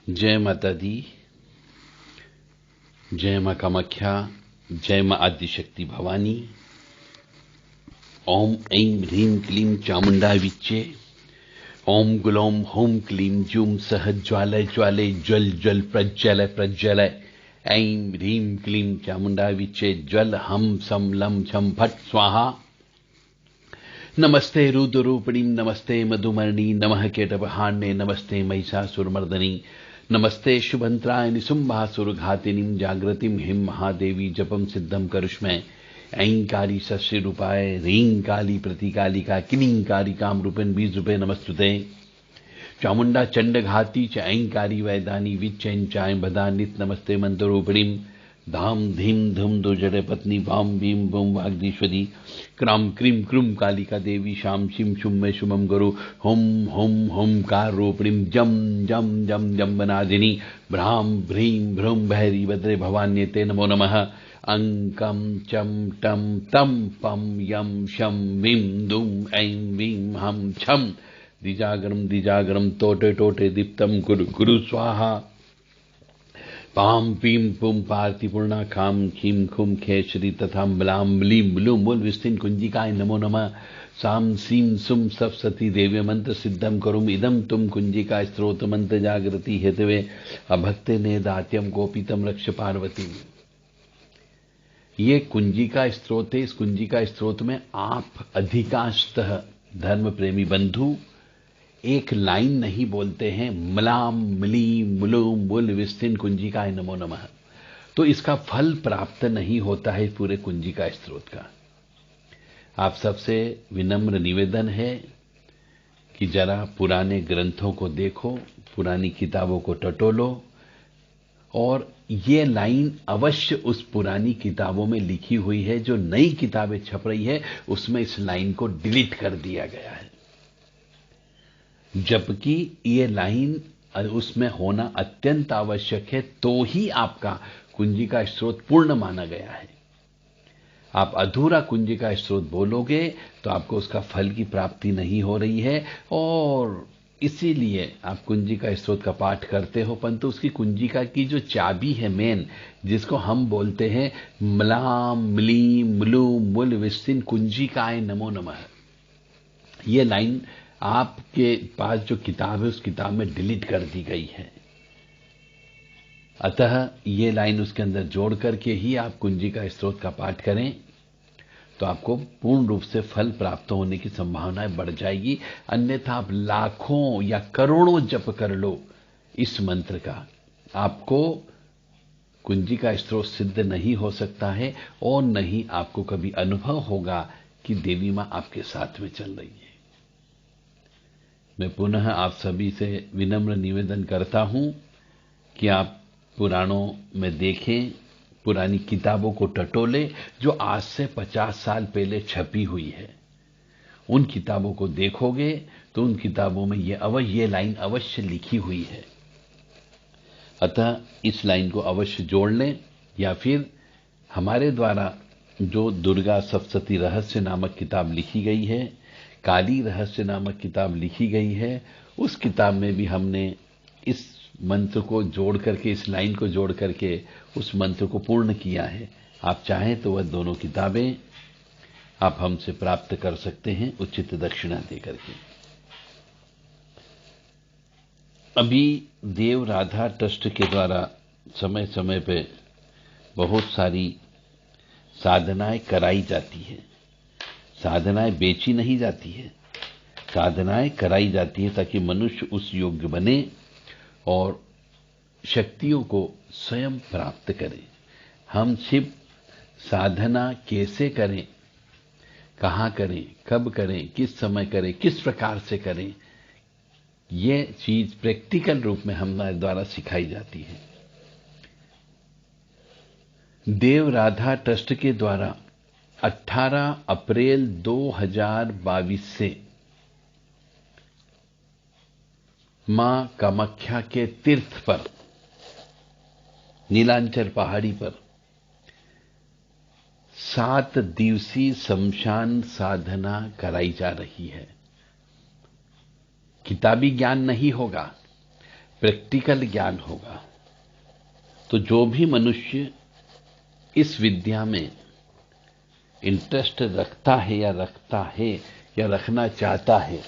जय माता दी, जय मां कामाख्या, जय मां आदिशक्ति भवानी। ओम ऐं ह्रीं क्लीं चामुंडा विच्चे, ओम ग्लौम हूं क्लीं जूं सह ज्वालय ज्वालय ज्वल ज्वल प्रज्वल प्रज्वल। ऐं ह्रीं क्लीं चामुंडा विच्चे ज्वल हम सम लं छम फट स्वाहा। नमस्ते रुद्ररूपिणी, नमस्ते मधुमर्णी, नमः केटपहाण्ये, नमस्ते महिषासुरमर्दनी, नमस्ते शुभंत्राय निसुम्भासुरघातिनीं जागृतिं हिं महादेवी जपम सिद्धम करुष्मै। ऐंकारी शस्त्री रूपाय ह्रीं काली प्रतिकालिका किलीं कालिकां रूपेण बीज रूपे नमस्तुते। चामुंडा चंड घाती च ऐंकारी वैदानी विच्चैं चाय बदा नित नमस्ते मंत्रूपिणीं। धाम धीम धूम दो जड़े पत्नी वाम भीम बूम वाग्दीश्वरी, क्राम क्रीम क्रूम कालिका देवी शाम शिम शुम में शुभम गुरु हुम हुम हुम कार रूपिणीं जम जम जम जम्बनादिनी भ्राम भ्रीं भ्रूम भैरी भद्रे भवान्यते नमो नमः। अंकम चम टम तम पम यम शम विम दुम ऐं वीं हम छम दिजागरम टोटे टोटे दीप्तम गुरु गुरु स्वाहा। पाम पीम पुम पार्थिपूर्णा खाम खीम खुम खेश्री तथा ब्लाम ब्लीम ब्लूम बोल विस्तीन कुंजिकाय नमो नमः। साम सीम सुम सप्तशती देव्य मंत्र सिद्धम करुम इदम तुम कुंजिका स्त्रोत मंत्र जागृति हेतवे अभक्ते ने दात्यम गोपीतम रक्ष पार्वती। ये कुंजिका स्त्रोत है। इस कुंजिका स्त्रोत में आप अधिकांशतः धर्म प्रेमी बंधु एक लाइन नहीं बोलते हैं, मलाम मली मुलूम मुल विस्तीन कुंजिकाय नमो नमः। तो इसका फल प्राप्त नहीं होता है पूरे कुंजिका स्त्रोत का। आप सबसे विनम्र निवेदन है कि जरा पुराने ग्रंथों को देखो, पुरानी किताबों को टटोलो और ये लाइन अवश्य उस पुरानी किताबों में लिखी हुई है। जो नई किताबें छप रही है उसमें इस लाइन को डिलीट कर दिया गया है, जबकि ये लाइन उसमें होना अत्यंत आवश्यक है। तो ही आपका कुंजिका स्त्रोत पूर्ण माना गया है। आप अधूरा कुंजिका स्त्रोत बोलोगे तो आपको उसका फल की प्राप्ति नहीं हो रही है और इसीलिए आप कुंजिका स्त्रोत का पाठ करते हो, परंतु उसकी कुंजिका की जो चाबी है मेन, जिसको हम बोलते हैं मलाम मलीम मलूम मुल विस्तीन कुंजिकाय नमो नमः, ये लाइन आपके पास जो किताब है उस किताब में डिलीट कर दी गई है। अतः ये लाइन उसके अंदर जोड़ करके ही आप कुंजिका स्त्रोत का पाठ करें तो आपको पूर्ण रूप से फल प्राप्त होने की संभावनाएं बढ़ जाएगी। अन्यथा आप लाखों या करोड़ों जप कर लो इस मंत्र का, आपको कुंजिका स्त्रोत सिद्ध नहीं हो सकता है और नहीं आपको कभी अनुभव होगा कि देवी मां आपके साथ में चल रही है। मैं पुनः आप सभी से विनम्र निवेदन करता हूं कि आप पुराणों में देखें, पुरानी किताबों को टटोलें जो आज से 50 साल पहले छपी हुई है। उन किताबों को देखोगे तो उन किताबों में ये लाइन अवश्य लिखी हुई है। अतः इस लाइन को अवश्य जोड़ लें, या फिर हमारे द्वारा जो दुर्गा सप्तशती रहस्य नामक किताब लिखी गई है, काली रहस्य नामक किताब लिखी गई है, उस किताब में भी हमने इस मंत्र को जोड़ करके, इस लाइन को जोड़ करके उस मंत्र को पूर्ण किया है। आप चाहें तो वह दोनों किताबें आप हमसे प्राप्त कर सकते हैं उचित दक्षिणा देकर के। अभी देव राधा ट्रस्ट के द्वारा समय समय पे बहुत सारी साधनाएं कराई जाती है। साधनाएं बेची नहीं जाती है, साधनाएं कराई जाती है ताकि मनुष्य उस योग्य बने और शक्तियों को स्वयं प्राप्त करे। हम सिर्फ साधना कैसे करें, कहां करें, कब करें, किस समय करें, किस प्रकार से करें, ये चीज प्रैक्टिकल रूप में हमारे द्वारा सिखाई जाती है। देव राधा ट्रस्ट के द्वारा 18 अप्रैल 2022 से मां कामाख्या के तीर्थ पर, नीलांचल पहाड़ी पर 7 दिवसीय शमशान साधना कराई जा रही है। किताबी ज्ञान नहीं होगा, प्रैक्टिकल ज्ञान होगा। तो जो भी मनुष्य इस विद्या में इंटरेस्ट रखता है या रखना चाहता है,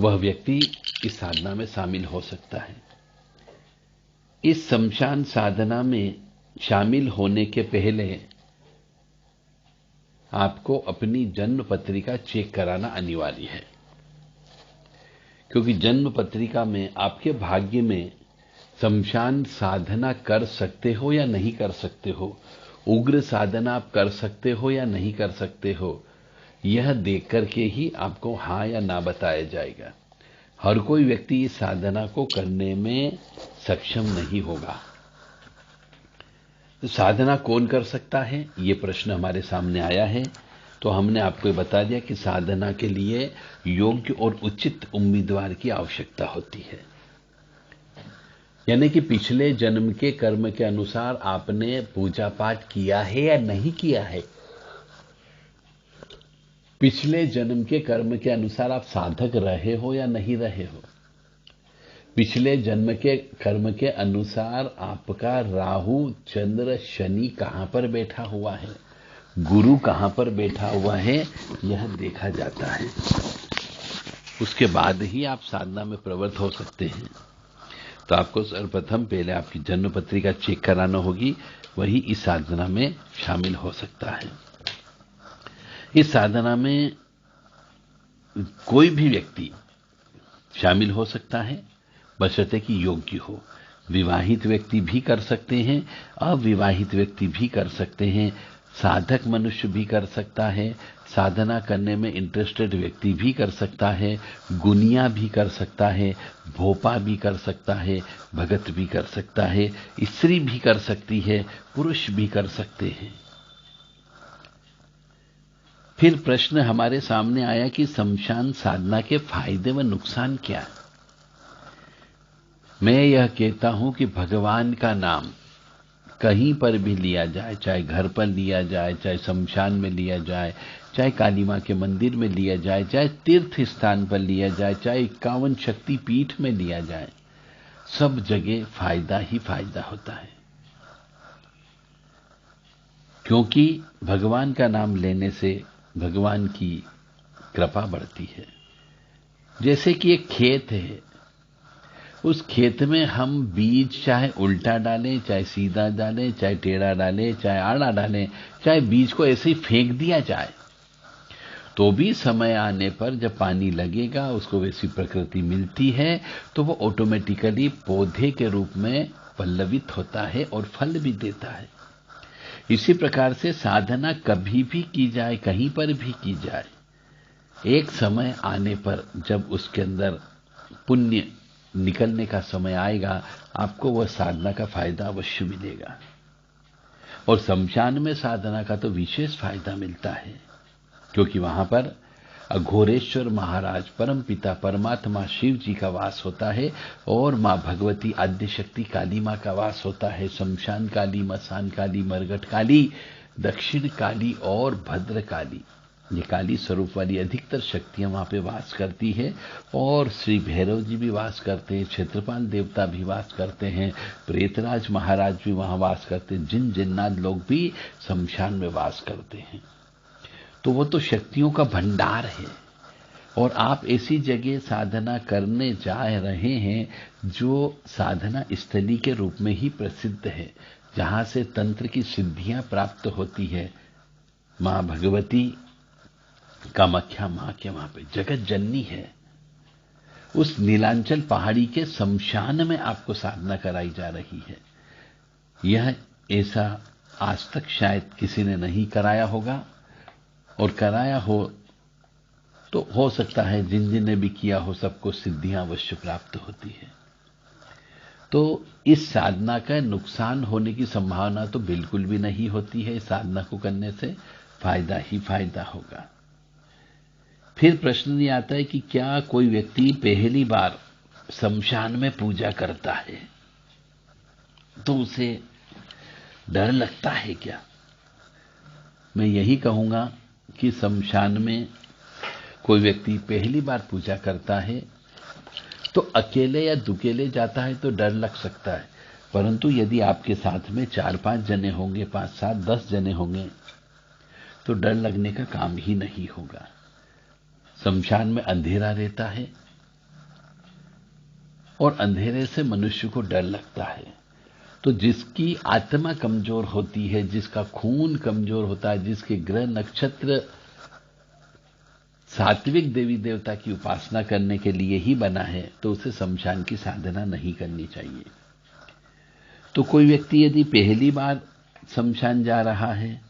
वह व्यक्ति इस साधना में शामिल हो सकता है। इस शमशान साधना में शामिल होने के पहले आपको अपनी जन्म पत्रिका चेक कराना अनिवार्य है, क्योंकि जन्म पत्रिका में आपके भाग्य में शमशान साधना कर सकते हो या नहीं कर सकते हो, उग्र साधना आप कर सकते हो या नहीं कर सकते हो, यह देख करके ही आपको हां या ना बताया जाएगा। हर कोई व्यक्ति इस साधना को करने में सक्षम नहीं होगा। तो साधना कौन कर सकता है, ये प्रश्न हमारे सामने आया है। तो हमने आपको बता दिया कि साधना के लिए योग्य और उचित उम्मीदवार की आवश्यकता होती है। यानी कि पिछले जन्म के कर्म के अनुसार आपने पूजा पाठ किया है या नहीं किया है। पिछले जन्म के कर्म के अनुसार आप साधक रहे हो या नहीं रहे हो। पिछले जन्म के कर्म के अनुसार आपका राहु चंद्र शनि कहां पर बैठा हुआ है, गुरु कहां पर बैठा हुआ है, यह देखा जाता है। उसके बाद ही आप साधना में प्रवृत्त हो सकते हैं। तो आपको सर्वप्रथम पहले आपकी जन्म पत्रिका चेक कराना होगी, वही इस साधना में शामिल हो सकता है। इस साधना में कोई भी व्यक्ति शामिल हो सकता है, बशर्ते कि योग्य हो। विवाहित व्यक्ति भी कर सकते हैं, अविवाहित व्यक्ति भी कर सकते हैं, साधक मनुष्य भी कर सकता है, साधना करने में इंटरेस्टेड व्यक्ति भी कर सकता है, गुनिया भी कर सकता है, भोपा भी कर सकता है, भगत भी कर सकता है, स्त्री भी कर सकती है, पुरुष भी कर सकते हैं। फिर प्रश्न हमारे सामने आया कि शमशान साधना के फायदे व नुकसान क्या है। मैं यह कहता हूं कि भगवान का नाम कहीं पर भी लिया जाए, चाहे घर पर लिया जाए, चाहे शमशान में लिया जाए, चाहे काली मां के मंदिर में लिया जाए, चाहे तीर्थ स्थान पर लिया जाए, चाहे 51 शक्ति पीठ में लिया जाए, सब जगह फायदा ही फायदा होता है। क्योंकि भगवान का नाम लेने से भगवान की कृपा बढ़ती है। जैसे कि एक खेत है, उस खेत में हम बीज चाहे उल्टा डालें, चाहे सीधा डालें, चाहे टेढ़ा डालें, चाहे आड़ा डालें, चाहे बीज को ऐसे ही फेंक दिया जाए, तो भी समय आने पर जब पानी लगेगा, उसको वैसी प्रकृति मिलती है, तो वो ऑटोमेटिकली पौधे के रूप में पल्लवित होता है और फल भी देता है। इसी प्रकार से साधना कभी भी की जाए, कहीं पर भी की जाए, एक समय आने पर जब उसके अंदर पुण्य निकलने का समय आएगा, आपको वह साधना का फायदा अवश्य मिलेगा। और शमशान में साधना का तो विशेष फायदा मिलता है, क्योंकि वहां पर अघोरेश्वर महाराज परम पिता परमात्मा शिव जी का वास होता है और मां भगवती आद्य शक्ति काली मां का वास होता है। शमशान काली, मसान काली, मरघट काली, दक्षिण काली और भद्र काली, ये काली स्वरूप वाली अधिकतर शक्तियां वहां पे वास करती है। और श्री भैरव जी भी वास करते हैं, क्षेत्रपाल देवता भी वास करते हैं, प्रेतराज महाराज भी वहां वास करते हैं, जिन जिन्नात लोग भी शमशान में वास करते हैं। तो वो तो शक्तियों का भंडार है। और आप ऐसी जगह साधना करने जा रहे हैं जो साधना स्थली के रूप में ही प्रसिद्ध है, जहां से तंत्र की सिद्धियां प्राप्त होती है। मां भगवती कामाख्या मां के वहां पे जगत जननी है। उस नीलांचल पहाड़ी के शमशान में आपको साधना कराई जा रही है। यह ऐसा आज तक शायद किसी ने नहीं कराया होगा, और कराया हो तो हो सकता है जिन जिन ने भी किया हो सबको सिद्धियां अवश्य प्राप्त होती है। तो इस साधना का नुकसान होने की संभावना तो बिल्कुल भी नहीं होती है। साधना को करने से फायदा ही फायदा होगा। फिर प्रश्न ये आता है कि क्या कोई व्यक्ति पहली बार शमशान में पूजा करता है तो उसे डर लगता है क्या? मैं यही कहूंगा कि शमशान में कोई व्यक्ति पहली बार पूजा करता है तो अकेले या दुकेले जाता है तो डर लग सकता है, परंतु यदि आपके साथ में 4-5 जने होंगे, 5-7-10 जने होंगे, तो डर लगने का काम ही नहीं होगा। शमशान में अंधेरा रहता है और अंधेरे से मनुष्य को डर लगता है। तो जिसकी आत्मा कमजोर होती है, जिसका खून कमजोर होता है, जिसके ग्रह नक्षत्र सात्विक देवी देवता की उपासना करने के लिए ही बना है, तो उसे शमशान की साधना नहीं करनी चाहिए। तो कोई व्यक्ति यदि पहली बार शमशान जा रहा है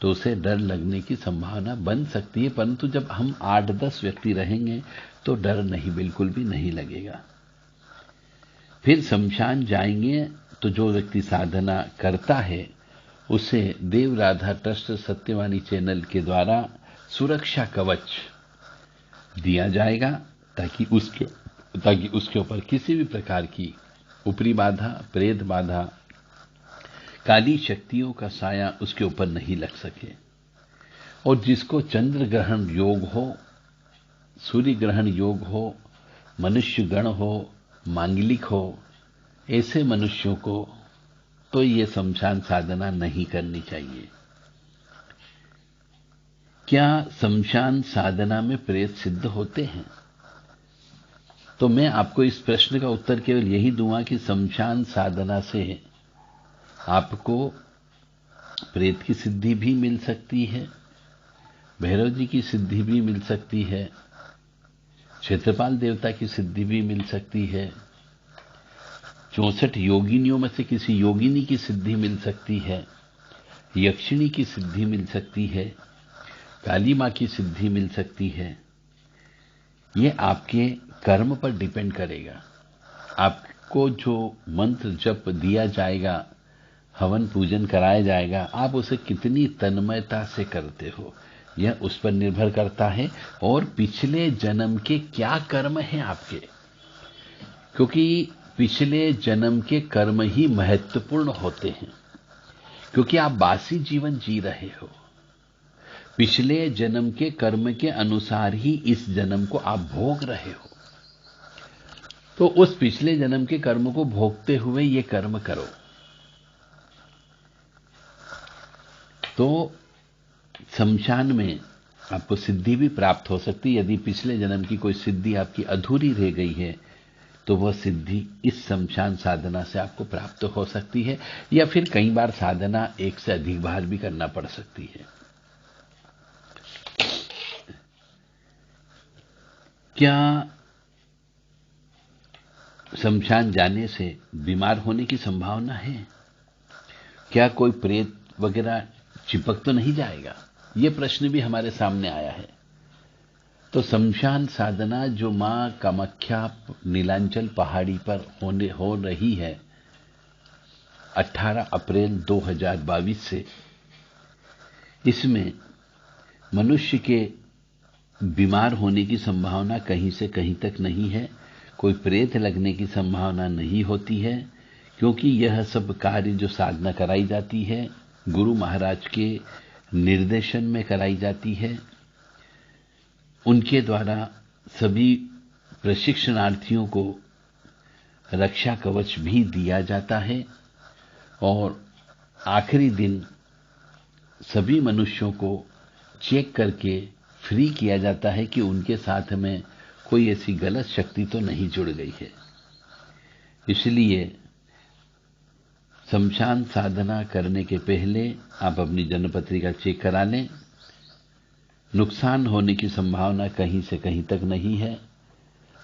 तो उसे डर लगने की संभावना बन सकती है, परंतु जब हम 8-10 व्यक्ति रहेंगे तो डर नहीं, बिल्कुल भी नहीं लगेगा। फिर शमशान जाएंगे तो जो व्यक्ति साधना करता है उसे देव राधा ट्रस्ट सत्यवाणी चैनल के द्वारा सुरक्षा कवच दिया जाएगा, ताकि उसके ऊपर किसी भी प्रकार की ऊपरी बाधा, प्रेत बाधा, काली शक्तियों का साया उसके ऊपर नहीं लग सके। और जिसको चंद्र ग्रहण योग हो, सूर्य ग्रहण योग हो, मनुष्य गण हो, मांगलिक हो, ऐसे मनुष्यों को तो ये शमशान साधना नहीं करनी चाहिए। क्या शमशान साधना में प्रेत सिद्ध होते हैं? तो मैं आपको इस प्रश्न का उत्तर केवल यही दूंगा कि शमशान साधना से आपको प्रेत की सिद्धि भी मिल सकती है, भैरव जी की सिद्धि भी मिल सकती है, क्षेत्रपाल देवता की सिद्धि भी मिल सकती है, 64 योगिनियों में से किसी योगिनी की सिद्धि मिल सकती है, यक्षिणी की सिद्धि मिल सकती है, काली मां की सिद्धि मिल सकती है। ये आपके कर्म पर डिपेंड करेगा। आपको जो मंत्र जप दिया जाएगा, हवन पूजन कराया जाएगा, आप उसे कितनी तन्मयता से करते हो, यह उस पर निर्भर करता है। और पिछले जन्म के क्या कर्म हैं आपके, क्योंकि पिछले जन्म के कर्म ही महत्वपूर्ण होते हैं, क्योंकि आप बासी जीवन जी रहे हो। पिछले जन्म के कर्म के अनुसार ही इस जन्म को आप भोग रहे हो। तो उस पिछले जन्म के कर्म को भोगते हुए ये कर्म करो। तो शमशान में आपको सिद्धि भी प्राप्त हो सकती है। यदि पिछले जन्म की कोई सिद्धि आपकी अधूरी रह गई है तो वह सिद्धि इस शमशान साधना से आपको प्राप्त हो सकती है, या फिर कई बार साधना एक से अधिक बार भी करना पड़ सकती है। क्या शमशान जाने से बीमार होने की संभावना है? क्या कोई प्रेत वगैरह चिपक तो नहीं जाएगा? यह प्रश्न भी हमारे सामने आया है। तो शमशान साधना जो मां कामाख्या नीलांचल पहाड़ी पर हो रही है 18 अप्रैल 2022 से, इसमें मनुष्य के बीमार होने की संभावना कहीं से कहीं तक नहीं है, कोई प्रेत लगने की संभावना नहीं होती है, क्योंकि यह सब कार्य जो साधना कराई जाती है गुरु महाराज के निर्देशन में कराई जाती है। उनके द्वारा सभी प्रशिक्षणार्थियों को रक्षा कवच भी दिया जाता है और आखिरी दिन सभी मनुष्यों को चेक करके फ्री किया जाता है कि उनके साथ में कोई ऐसी गलत शक्ति तो नहीं जुड़ गई है। इसलिए शमशान साधना करने के पहले आप अपनी जन्म पत्रिका चेक करा लें। नुकसान होने की संभावना कहीं से कहीं तक नहीं है,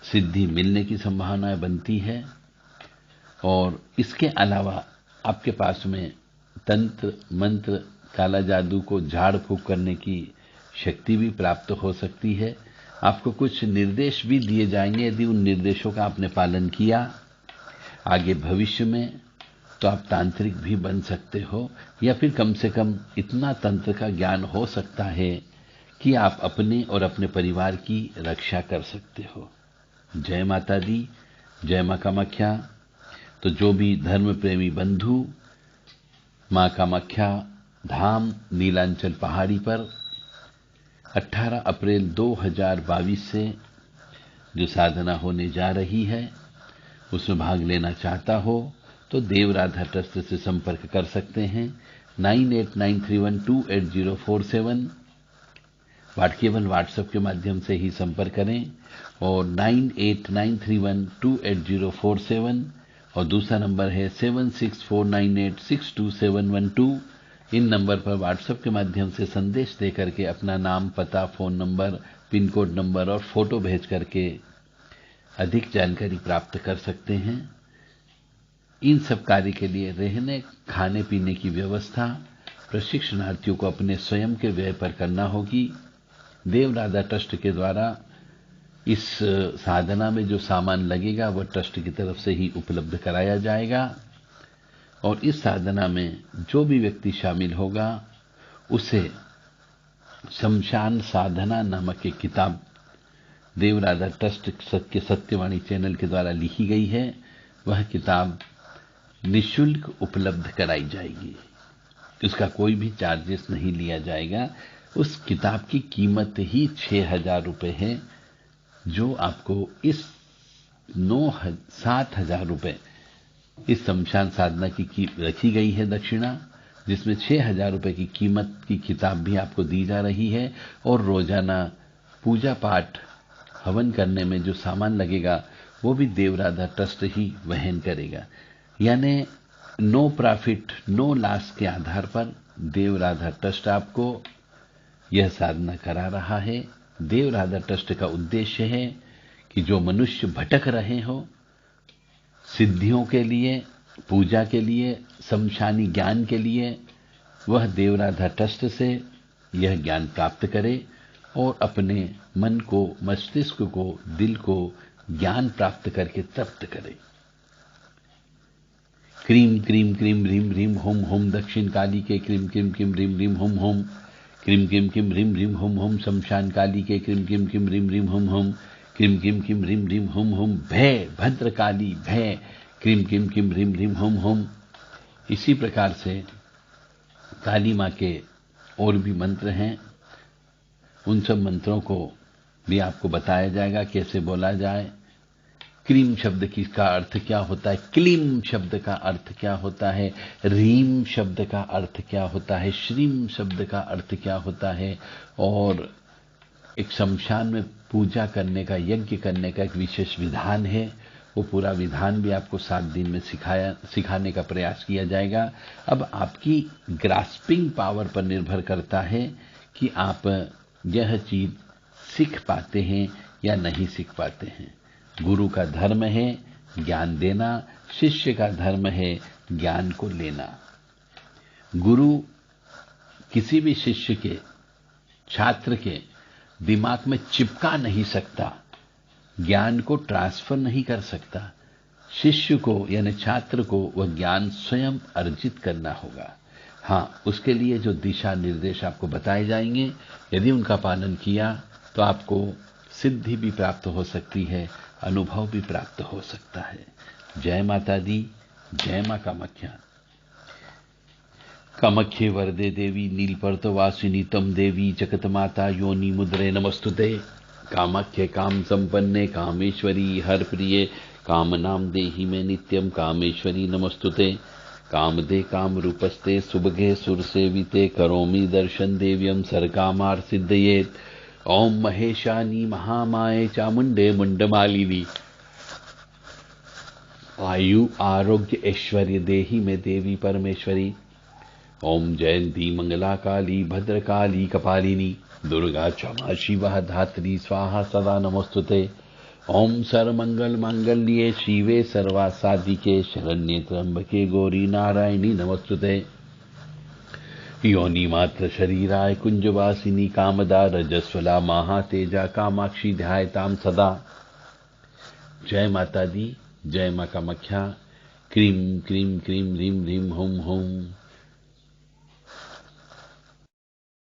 सिद्धि मिलने की संभावना बनती है। और इसके अलावा आपके पास में तंत्र मंत्र काला जादू को झाड़ फूंक करने की शक्ति भी प्राप्त हो सकती है। आपको कुछ निर्देश भी दिए जाएंगे, यदि उन निर्देशों का आपने पालन किया आगे भविष्य में तो आप तांत्रिक भी बन सकते हो, या फिर कम से कम इतना तंत्र का ज्ञान हो सकता है कि आप अपने और अपने परिवार की रक्षा कर सकते हो। जय माता दी, जय मां कामाख्या। तो जो भी धर्म प्रेमी बंधु मां कामाख्या धाम नीलांचल पहाड़ी पर 18 अप्रैल 2022 से जो साधना होने जा रही है उसमें भाग लेना चाहता हो तो देव राधा ट्रस्ट से संपर्क कर सकते हैं। 9893128047 केवल व्हाट्सएप के माध्यम से ही संपर्क करें और 9893128047 और दूसरा नंबर है 7649862712। इन नंबर पर व्हाट्सएप के माध्यम से संदेश दे करके अपना नाम, पता, phone number, pin code number और फोटो भेज करके अधिक जानकारी प्राप्त कर सकते हैं। इन सब कार्य के लिए रहने खाने पीने की व्यवस्था प्रशिक्षणार्थियों को अपने स्वयं के व्यय पर करना होगी। देव राधा ट्रस्ट के द्वारा इस साधना में जो सामान लगेगा वह ट्रस्ट की तरफ से ही उपलब्ध कराया जाएगा और इस साधना में जो भी व्यक्ति शामिल होगा उसे शमशान साधना नामक एक किताब देव राधा ट्रस्ट के सत्यवाणी चैनल के द्वारा लिखी गई है, वह किताब निःशुल्क उपलब्ध कराई जाएगी। उसका कोई भी चार्जेस नहीं लिया जाएगा। उस किताब की कीमत ही 6,000 रुपए है, जो आपको इस 7,000 रुपए इस शमशान साधना की रखी गई है दक्षिणा, जिसमें 6,000 रुपए की कीमत की किताब भी आपको दी जा रही है और रोजाना पूजा पाठ हवन करने में जो सामान लगेगा वो भी देव राधा ट्रस्ट ही वहन करेगा। यानी नो प्रॉफिट नो लॉस के आधार पर देव राधा ट्रस्ट आपको यह साधना करा रहा है। देव राधा ट्रस्ट का उद्देश्य है कि जो मनुष्य भटक रहे हो सिद्धियों के लिए, पूजा के लिए, शमशानी ज्ञान के लिए, वह देव राधा ट्रस्ट से यह ज्ञान प्राप्त करे और अपने मन को, मस्तिष्क को, दिल को ज्ञान प्राप्त करके तृप्त करे। क्रीम क्रीम क्रीम ह्रीम ह्रीम होम होम दक्षिण काली के क्रीम क्रीम किम ह्रीम ह्रीम होम होम क्रीम किम किम ह्रीम ह्रीम होम होम शमशान काली के क्रीम किम किम ह्रीम ह्रीम होम होम क्रीम किम किम ह्रीम ह्रीम होम होम भय भद्र काली भय क्रीम किम किम ह्रीम ह्रीम होम होम। इसी प्रकार से काली माँ के और भी मंत्र हैं, उन सब मंत्रों को भी आपको बताया जाएगा कैसे बोला जाए। क्रीम शब्द की का अर्थ क्या होता है, क्लीम शब्द का अर्थ क्या होता है, रीम शब्द का अर्थ क्या होता है, श्रीम शब्द का अर्थ क्या होता है, और एक शमशान में पूजा करने का, यज्ञ करने का एक विशेष विधान है। वो पूरा विधान भी आपको 7 दिन में सिखाने का प्रयास किया जाएगा। अब आपकी ग्रास्पिंग पावर पर निर्भर करता है कि आप यह चीज सीख पाते हैं या नहीं सीख पाते हैं। गुरु का धर्म है ज्ञान देना, शिष्य का धर्म है ज्ञान को लेना। गुरु किसी भी शिष्य के, छात्र के दिमाग में चिपका नहीं सकता, ज्ञान को ट्रांसफर नहीं कर सकता। शिष्य को यानी छात्र को वह ज्ञान स्वयं अर्जित करना होगा। हाँ, उसके लिए जो दिशा निर्देश आपको बताए जाएंगे, यदि उनका पालन किया तो आपको सिद्धि भी प्राप्त हो सकती है, अनुभव भी प्राप्त हो सकता है। जय माता दी, जय मां कामाख्या। कामाख्ये वरदे देवी नीलपर्तवासिनी तम देवी जगत माता योनि मुद्रे नमस्तुते। कामाख्ये काम संपन्ने कामेश्वरी हर प्रिये कामनाम देहि में नित्यम कामेश्वरी नमस्तुते। कामदे काम रूपस्ते सुभगे सुरसेविते करोमि दर्शन देव्यम सरकामार सिद्धयेत। ओम महेशानी महामाये चामुंडे मुंडमालिनी आयु आरोग्य ऐश्वर्य देहि में देवी परमेश्वरी। ओम जयंती मंगला काली भद्रकाली कपालिनी दुर्गा क्षमा शिवा धात्री स्वाहा सदा नमोस्तुते। ओम सर्वमंगल मांगल्ये शिवे सर्वासाधिके शरण्ये त्र्यंबके गौरी नारायणी नमोस्तुते। योनि मात्र शरीराय कुंजवासिनी कामदा रजस्वला महातेजा कामाक्षी ध्यायताम सदा। जय माता दी, जय मां कामाख्या। क्रीम क्रीम क्रीम ह्रीम ह्रीम होम होम।